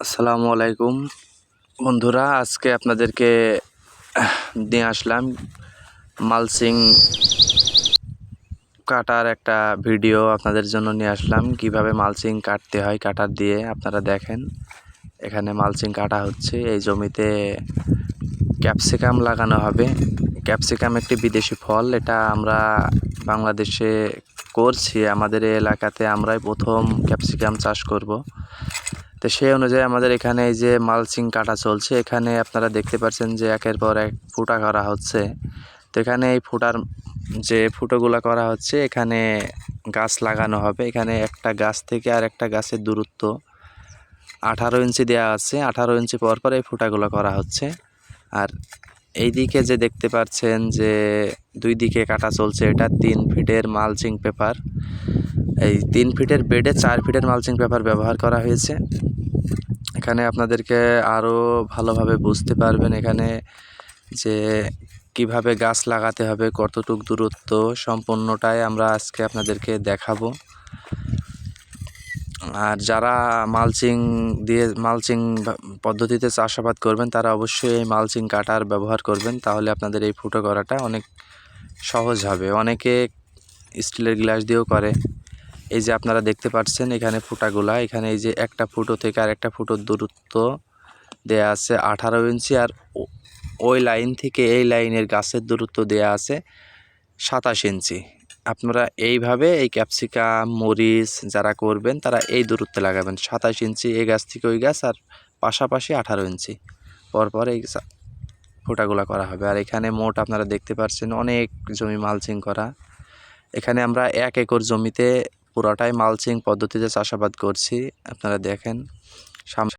আসসালামু আলাইকুম বন্ধুরা, আজকে আপনাদেরকে নিয়ে আসলাম মালচিং কাটার একটা ভিডিও আপনাদের জন্য নিয়ে আসলাম। কিভাবে মালচিং কাটতে হয় কাটার দিয়ে আপনারা দেখেন। এখানে মালচিং কাটা হচ্ছে। এই জমিতে ক্যাপসিকাম লাগানো হবে। ক্যাপসিকাম একটি বিদেশি ফল, এটা আমরা বাংলাদেশে করছি। আমাদের এই এলাকাতে আমরাই প্রথম ক্যাপসিকাম চাষ করব। তো সেই অনুযায়ী আমাদের এখানে এই যে মালচিং কাটা চলছে, এখানে আপনারা দেখতে পাচ্ছেন যে একের পর এক ফুটা করা হচ্ছে। তো এখানে এই যে ফুটোগুলো করা হচ্ছে, এখানে গাছ লাগানো হবে। এখানে একটা গাছ থেকে আর একটা গাছের দূরত্ব 18 ইঞ্চি দেওয়া আছে। 18 ইঞ্চি পর পর এই ফুটাগুলো করা হচ্ছে। আর এই দিকে যে দেখতে পাচ্ছেন যে দুই দিকে কাটা চলছে, এটা 3 ফিটের মালচিং পেপার। এই 3 ফিটের বেডে 4 ফিটের মালচিং পেপার ব্যবহার করা হয়েছে। এখানে আপনাদেরকে আরও ভালোভাবে বুঝতে পারবেন এখানে যে কিভাবে গাছ লাগাতে হবে, কতটুক দূরত্ব, সম্পূর্ণটাই আমরা আজকে আপনাদেরকে দেখাবো। আর যারা মালচিং পদ্ধতিতে চাষাবাদ করবেন তারা অবশ্যই এই মালচিং কাটার ব্যবহার করবেন, তাহলে আপনাদের এই ফুটো করাটা অনেক সহজ হবে। অনেকে স্টিলের গ্লাস দিয়েও করে। এই যে আপনারা দেখতে পাচ্ছেন এখানে ফুটাগুলা, এখানে এই যে একটা ফুটো থেকে আর একটা ফুটোর দূরত্ব দেয়া আছে 18 ইঞ্চি। আর ওই লাইন থেকে এই লাইনের গাছের দূরত্ব দেয়া আছে 27 ইঞ্চি। আপনারা এইভাবে এই ক্যাপসিকাম, মরিচ যারা করবেন তারা এই দূরত্বে লাগাবেন, 27 ইঞ্চি এই গাছ থেকে ওই গাছ, আর পাশাপাশি 18 ইঞ্চি পরপর এই ফুটাগুলা করা হবে। আর এখানে মোট আপনারা দেখতে পাচ্ছেন অনেক জমি মালচিং করা। এখানে আমরা 1 একর জমিতে পুরোটাই মালচিং পদ্ধতিতে চাষাবাদ করছি। আপনারা দেখেন সামনে